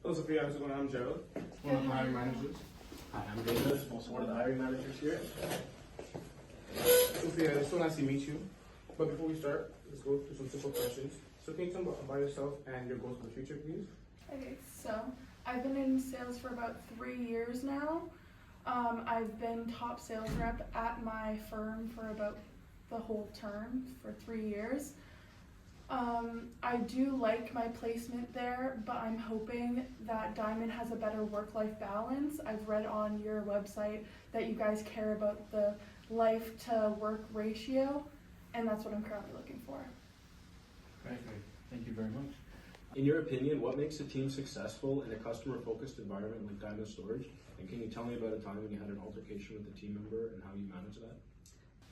Hello, Sophia. How's it going? I'm Gerald, one of the hiring managers. Hi, I'm David, also one of the hiring managers here. Sophia, it's so nice to meet you. But before we start, let's go through some simple questions. So can you tell me about yourself and your goals for the future, please? Okay, so I've been in sales for about 3 years now. I've been top sales rep at my firm for about the whole term for 3 years. I do like my placement there, but I'm hoping that Diamond has a better work-life balance. I've read on your website that you guys care about the life to work ratio, and that's what I'm currently looking for. Great. Thank you very much. In your opinion, what makes a team successful in a customer-focused environment like Diamond Storage? And can you tell me about a time when you had an altercation with a team member and how you managed that?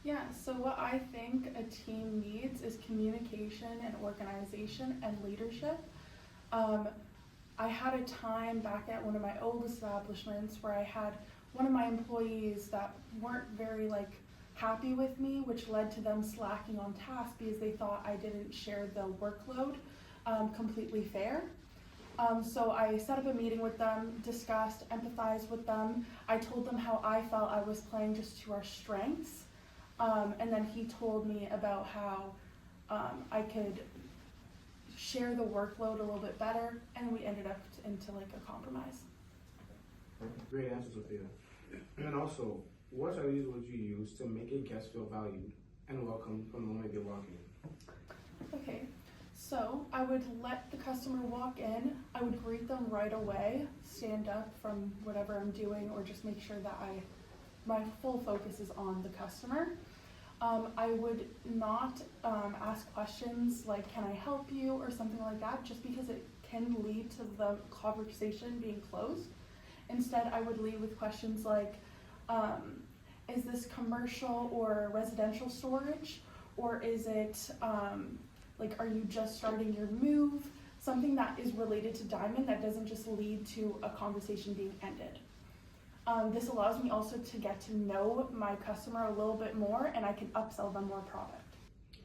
Yeah, so what I think a team needs is communication and organization and leadership. I had a time back at one of my old establishments where I had one of my employees that weren't very happy with me, which led to them slacking on task because they thought I didn't share the workload completely fair. So I set up a meeting with them, discussed, empathized with them. I told them how I felt I was playing just to our strengths. And then he told me about how I could share the workload a little bit better, and we ended up into a compromise. Great answer, Sophia. And then also, what strategies would you use to make a guest feel valued and welcome from the moment they walk in? Okay, so I would let the customer walk in. I would greet them right away, stand up from whatever I'm doing, or just make sure that my full focus is on the customer. I would not ask questions like, can I help you, or something like that, just because it can lead to the conversation being closed. Instead, I would lead with questions like, is this commercial or residential storage? Or is it, are you just starting your move? Something that is related to Diamond that doesn't just lead to a conversation being ended. This allows me also to get to know my customer a little bit more, and I can upsell them more product.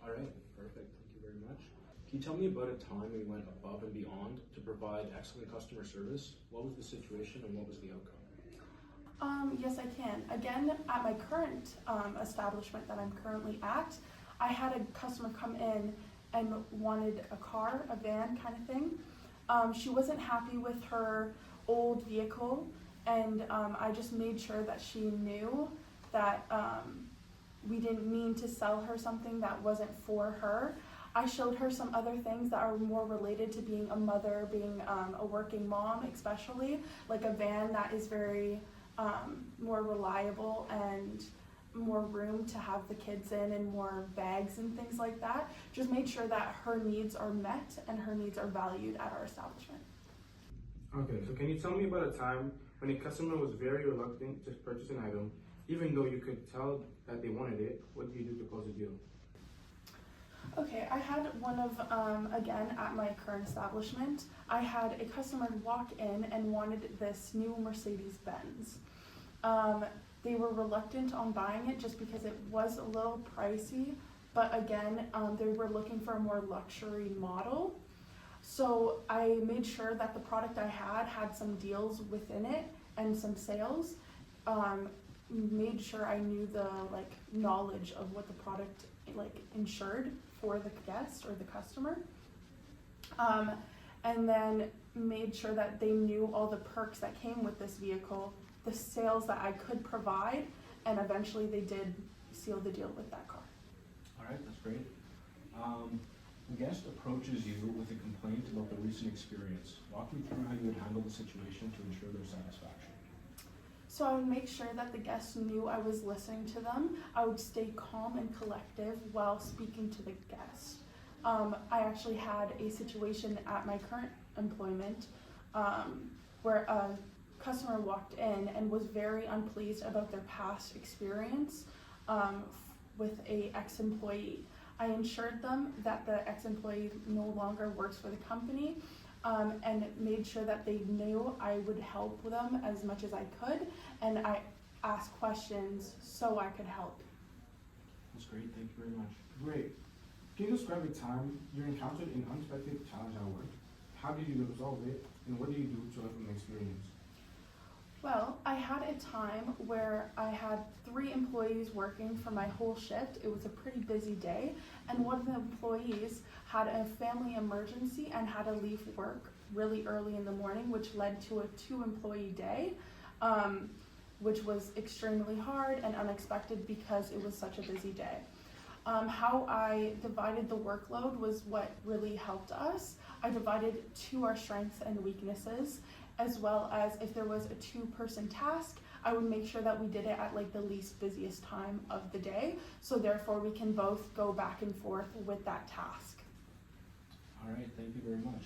All right, perfect. Thank you very much. Can you tell me about a time when you went above and beyond to provide excellent customer service? What was the situation and what was the outcome? Yes, I can. Again, at my current establishment that I'm currently at, I had a customer come in and wanted a car, a van kind of thing. She wasn't happy with her old vehicle, and I just made sure that she knew that we didn't mean to sell her something that wasn't for her. I showed her some other things that are more related to being a mother, being a working mom, especially like a van that is very more reliable and more room to have the kids in and more bags and things like that. Just made sure that her needs are met and her needs are valued at our establishment. Okay, so can you tell me about a time when a customer was very reluctant to purchase an item, even though you could tell that they wanted it? What did you do to close the deal? Okay, I had one of, again, at my current establishment, I had a customer walk in and wanted this new Mercedes-Benz. They were reluctant on buying it just because it was a little pricey, but again, they were looking for a more luxury model. So I made sure that the product I had some deals within it and some sales. Made sure I knew the knowledge of what the product insured for the guest or the customer. And then made sure that they knew all the perks that came with this vehicle, the sales that I could provide, and eventually they did seal the deal with that car. All right, that's great. A guest approaches you with a complaint about the recent experience. Walk me through how you would handle the situation to ensure their satisfaction. So I would make sure that the guests knew I was listening to them. I would stay calm and collective while speaking to the guest. I actually had a situation at my current employment where a customer walked in and was very unpleased about their past experience with a ex-employee. I ensured them that the ex-employee no longer works for the company, and made sure that they knew I would help them as much as I could, and I asked questions so I could help. That's great, thank you very much. Great. Can you describe a time you encountered an unexpected challenge at work? how did you resolve it, and what do you do to learn from the experience? Well, I had a time where I had 3 employees working for my whole shift. It was a pretty busy day, and one of the employees had a family emergency and had to leave work really early in the morning, which led to a 2-employee day, which was extremely hard and unexpected because it was such a busy day. How I divided the workload was what really helped us. I divided to our strengths and weaknesses, as well as if there was a 2-person task, I would make sure that we did it at like the least busiest time of the day, so therefore we can both go back and forth with that task. All right, thank you very much.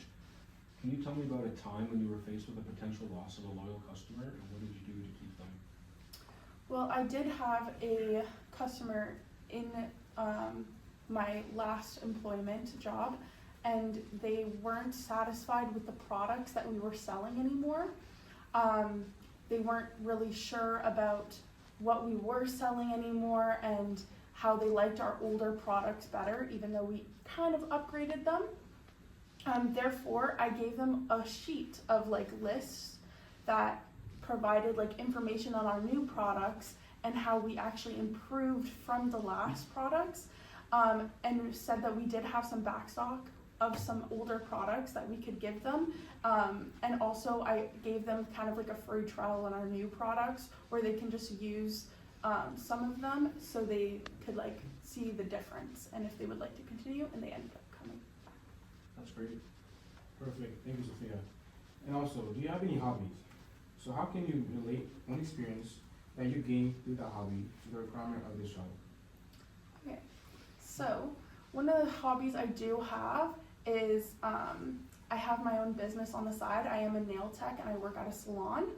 Can you tell me about a time when you were faced with a potential loss of a loyal customer, and what did you do to keep them? Well, I did have a customer in my last employment job, and they weren't satisfied with the products that we were selling anymore. They weren't really sure about what we were selling anymore and how they liked our older products better, even though we kind of upgraded them. Therefore, I gave them a sheet of like lists that provided like information on our new products and how we actually improved from the last products, and said that we did have some backstock of some older products that we could give them, and also I gave them kind of like a free trial on our new products where they can just use some of them so they could like see the difference and if they would like to continue, and they ended up coming. That's great. Perfect. Thank you, Sophia. And also, do you have any hobbies? So how can you relate one experience that you gained through that hobby to the requirement of this job? Okay, so one of the hobbies I do have is I have my own business on the side. I am a nail tech and I work at a salon.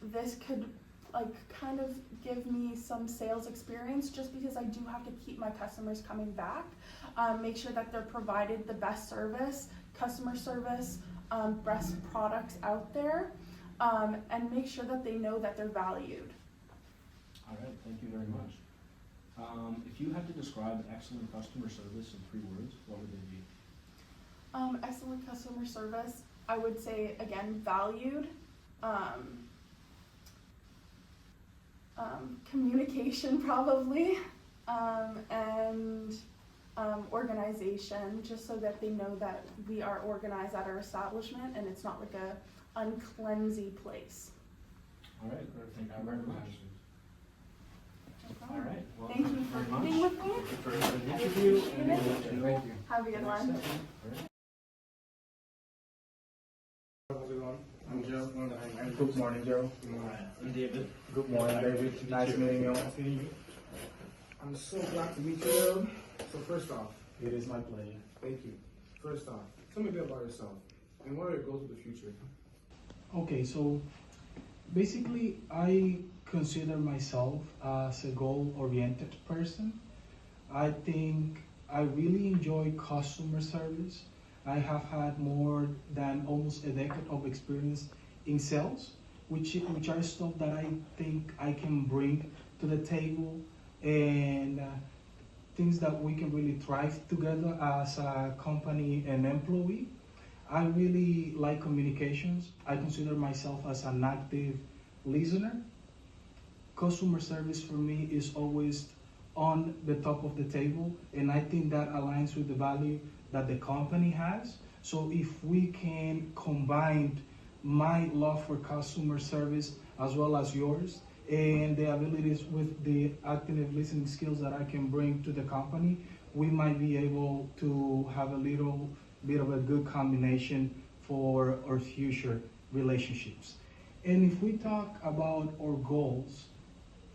This could like kind of give me some sales experience just because I do have to keep my customers coming back, make sure that they're provided the best service, customer service, best products out there, and make sure that they know that they're valued. All right, thank you very much. If you had to describe excellent customer service in 3 words, what would they be? Excellent customer service, I would say again, valued, communication probably, and organization, just so that they know that we are organized at our establishment and it's not like a uncleansy place. All right, thank you very much. No All problem. right, well, Thank you for very much. being with me. Thank you for the interview, and we'll let you know. Thank you. Have a good one. All right. How's it going? I'm Joe. Good morning, Joe. I'm David. Good morning, David. Nice meeting you. Nice meeting you. I'm so glad to meet you, Joe. So first off, It is my pleasure. thank you. First off, tell me a bit about yourself and what are your goals for the future? Okay, so basically, I consider myself as a goal-oriented person. I think I really enjoy customer service. I have had more than almost a decade of experience in sales, which are stuff that I think I can bring to the table, and things that we can really thrive together as a company and employee. I really like communications. I consider myself as an active listener. Customer service for me is always on the top of the table, and I think that aligns with the value that the company has. So if we can combine my love for customer service as well as yours, and the abilities with the active listening skills that I can bring to the company, we might be able to have a little bit of a good combination for our future relationships. And if we talk about our goals,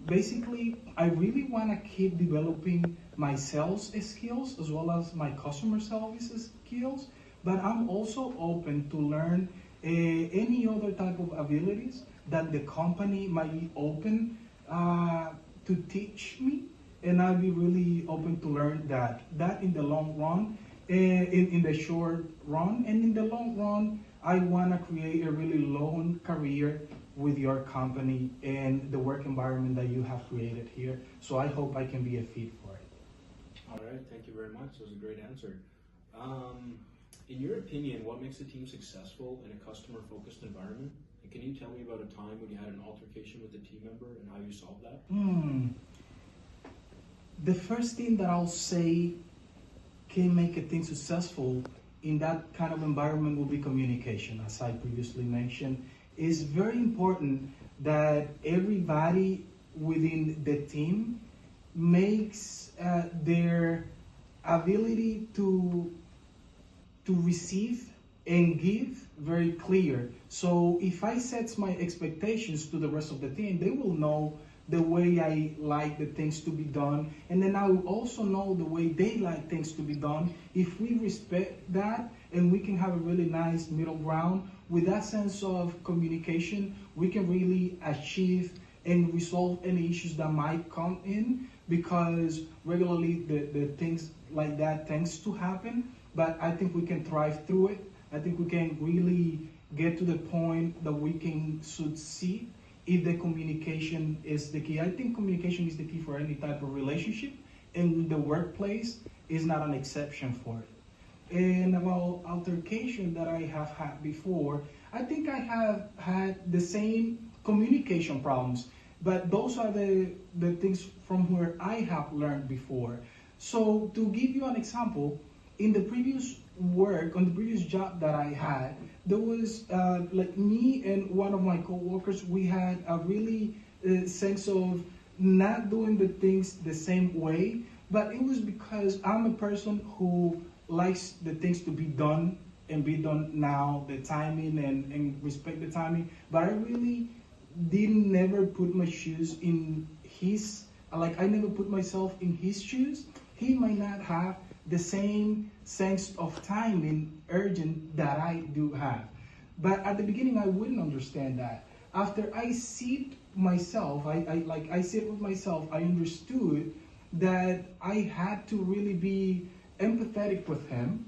basically, I really want to keep developing my sales skills as well as my customer service skills, but I'm also open to learn any other type of abilities that the company might be open to teach me, and I'll be really open to learn that in the long run, in the short run, and in the long run, I want to create a really long career with your company and the work environment that you have created here. So I hope I can be a fit for it. All right, thank you very much. That was a great answer. In your opinion, what makes a team successful in a customer-focused environment? And can you tell me about a time when you had an altercation with a team member and how you solved that? The first thing that I'll say can make a team successful in that kind of environment will be communication, as I previously mentioned. It's very important that everybody within the team makes their ability to receive and give very clear. So if I set my expectations to the rest of the team, they will know the way I like the things to be done, and then I will also know the way they like things to be done. If we respect that and we can have a really nice middle ground, with that sense of communication, we can really achieve and resolve any issues that might come in, because regularly the things like that tends to happen, but I think we can thrive through it. I think we can really get to the point that we can succeed if the communication is the key. I think communication is the key for any type of relationship, and the workplace is not an exception for it. And about altercation that I have had before, I think I have had the same communication problems, but those are the things from where I have learned before. So to give you an example, in the previous work, on the previous job that I had, there was like me and one of my coworkers, we had a really sense of not doing the things the same way, but it was because I'm a person who likes the things to be done and be done now, the timing and respect the timing, but I really didn't never put my shoes in his, like I never put myself in his shoes. He might not have the same sense of timing urgent that I do have. But at the beginning, I wouldn't understand that. After I sit myself, I sit with myself, I understood that I had to really be empathetic with him.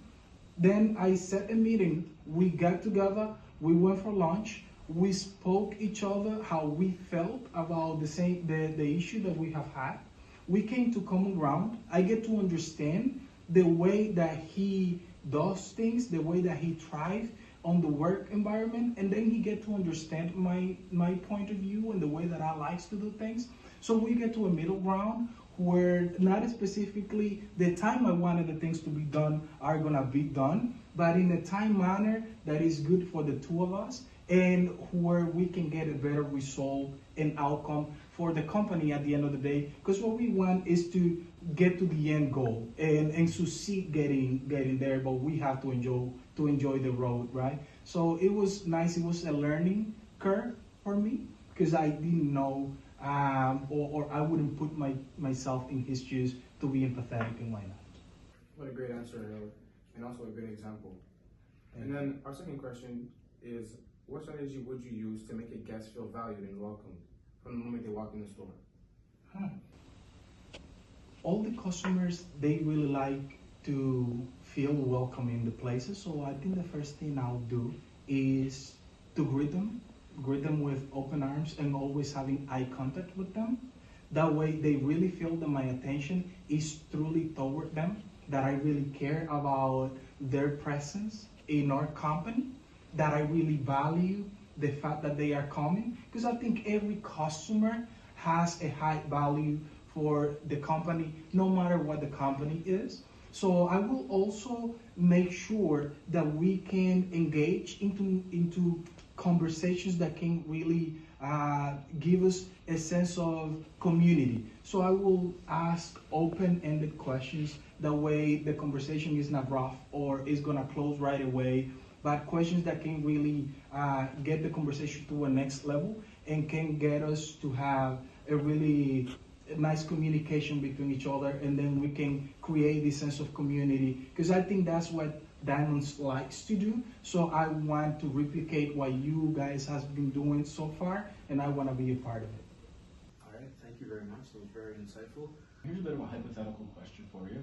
Then I set a meeting, we got together, we went for lunch, we spoke each other how we felt about the issue that we have had. We came to common ground. I get to understand the way that he does things, the way that he thrives on the work environment, and then he get to understand my point of view and the way that I like to do things. So we get to a middle ground where not specifically the time I wanted the things to be done are gonna be done, but in a time manner that is good for the two of us, and where we can get a better result and outcome for the company at the end of the day. Because what we want is to get to the end goal and succeed getting there, but we have to enjoy the road, right? So it was nice. It was a learning curve for me, because I didn't know or I wouldn't put myself in his shoes to be empathetic, and why not? What a great answer, and also a good example. And then our second question is, what strategy would you use to make a guest feel valued and welcome from the moment they walk in the store? All the customers, they really like to feel welcome in the places. So I think the first thing I'll do is to greet them with open arms and always having eye contact with them. That way they really feel that my attention is truly toward them, that I really care about their presence in our company, that I really value the fact that they are coming, because I think every customer has a high value for the company, no matter what the company is. So I will also make sure that we can engage into conversations that can really give us a sense of community. So I will ask open-ended questions. That way the conversation is not rough or is gonna close right away, but questions that can really get the conversation to a next level and can get us to have a really nice communication between each other, and then we can create this sense of community, because I think that's what Diamonds likes to do. So I want to replicate what you guys have been doing so far, and I want to be a part of it. All right, thank you very much. That was very insightful. Here's a bit of a hypothetical question for you.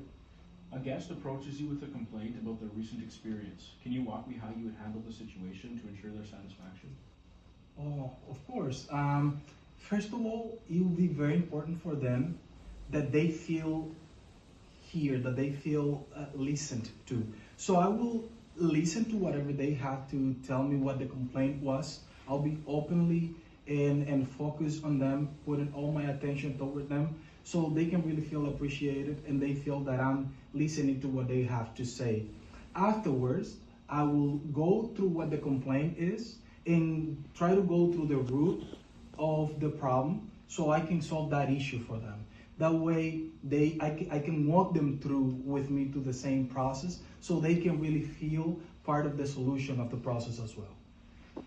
A guest approaches you with a complaint about their recent experience. Can you walk me how you would handle the situation to ensure their satisfaction? Oh, of course. First of all, it will be very important for them that they feel heard, that they feel listened to. So I will listen to whatever they have to tell me what the complaint was. I'll be openly and focus on them, putting all my attention toward them so they can really feel appreciated and they feel that I'm listening to what they have to say. Afterwards, I will go through what the complaint is and try to go through the root of the problem so I can solve that issue for them. That way, I can walk them through with me to the same process so they can really feel part of the solution of the process as well.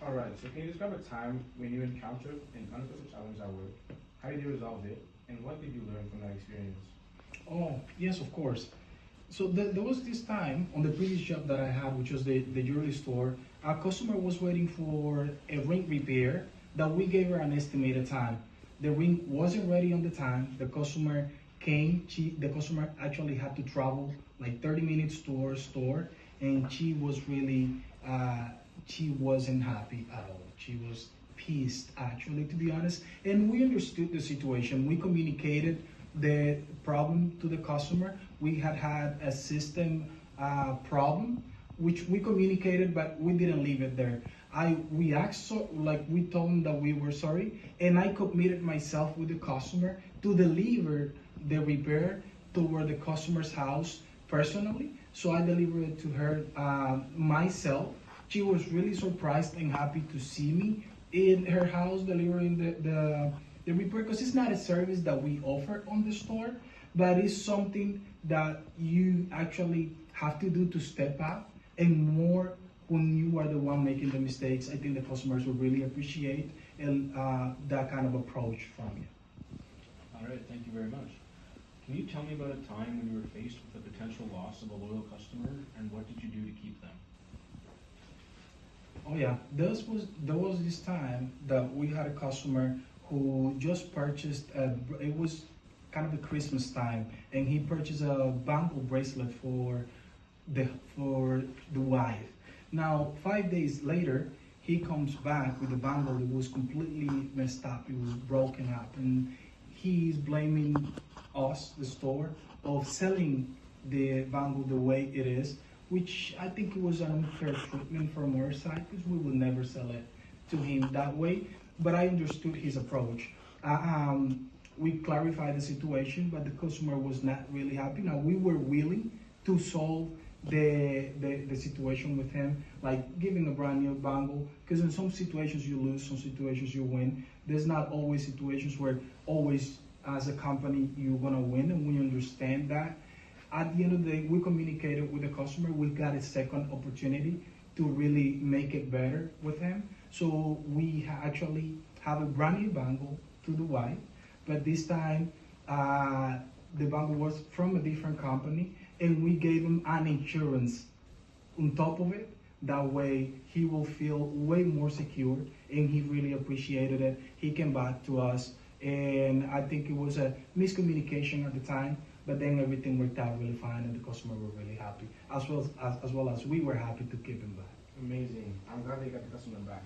All right, so can you describe a time when you encountered an unpleasant challenge at work? How did you resolve it? And what did you learn from that experience? Oh, yes, of course. So there was this time on the previous job that I had, which was the jewelry store. Our customer was waiting for a ring repair that we gave her an estimated time. The ring wasn't ready on the time. The customer came. The customer actually had to travel like 30 minutes to our store, and she was really, she wasn't happy at all. She was pissed, actually, to be honest. And we understood the situation. We communicated the problem to the customer. We had a system problem, which we communicated, but we didn't leave it there. We asked, we told them that we were sorry, and I committed myself with the customer to deliver the repair toward the customer's house personally. So I delivered it to her myself. She was really surprised and happy to see me in her house delivering the repair, because it's not a service that we offer on the store, but it's something that you actually have to do to step up, and more when you are the one making the mistakes. I think the customers will really appreciate that kind of approach from you. All right, thank you very much. Can you tell me about a time when you were faced with the potential loss of a loyal customer, and what did you do to keep them? Oh yeah, there was this time that we had a customer who just purchased it was kind of a Christmas time, and he purchased a bangle bracelet for the wife. Now 5 days later, he comes back with the bangle. It was completely messed up. It was broken up, and he's blaming us, the store, of selling the bangle the way it is, which I think it was an unfair treatment from our side, because we would never sell it to him that way. But I understood his approach. We clarified the situation, but the customer was not really happy. Now we were willing to solve the situation with him, like giving a brand new bangle, because in some situations you lose, some situations you win. There's not always situations where always as a company you're gonna win, and we understand that. At the end of the day, we communicated with the customer. We got a second opportunity to really make it better with him. So we actually have a brand new bangle to the wife, but this time the bangle was from a different company, and we gave him an insurance on top of it. That way he will feel way more secure, and he really appreciated it. He came back to us, and I think it was a miscommunication at the time, but then everything worked out really fine, and the customer were really happy, as well as we were happy to keep him back. Amazing. I'm glad they got the customer back.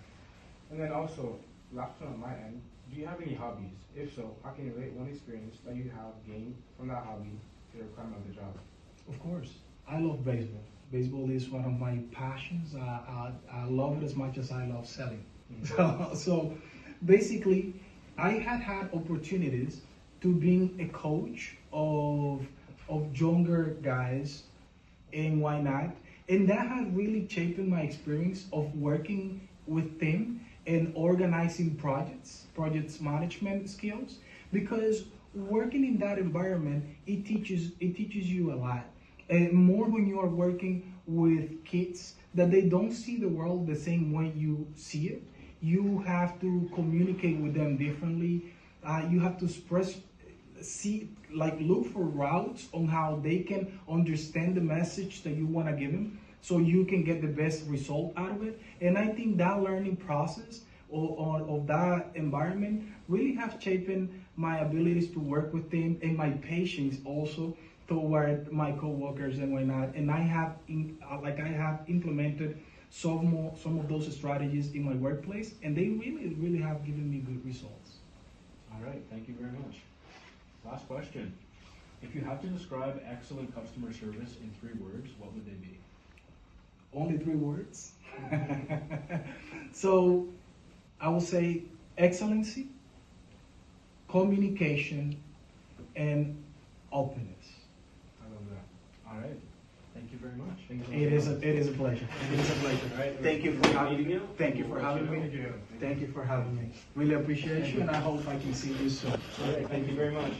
And then also, last one on my end, do you have any hobbies? If so, how can you relate one experience that you have gained from that hobby to the requirement of the job? Of course, I love baseball. Baseball is one of my passions. I love it as much as I love selling. So basically, I had opportunities to being a coach of younger guys, and why not? And that had really shaped my experience of working with them and organizing projects management skills, because working in that environment, it teaches you a lot, and more when you are working with kids that they don't see the world the same way you see it. You have to communicate with them differently. You have to look for routes on how they can understand the message that you want to give them, so you can get the best result out of it. And I think that learning process of that environment really have shaped my abilities to work with them, and my patience also toward my coworkers and whatnot. And I have implemented some of those strategies in my workplace, and they really have given me good results. All right, thank you very much. Last question. If you had to describe excellent customer service in 3 words, what would they be? only 3 words. So I will say excellency, communication, and openness. I love that. All right. Thank you very much. It is a pleasure. It is a pleasure. All right. Thank you for having meeting me. you. Thank you for having me. Thank you. Thank you for having me. Really appreciate you, and I hope I can see you soon. All right. Thank you very much.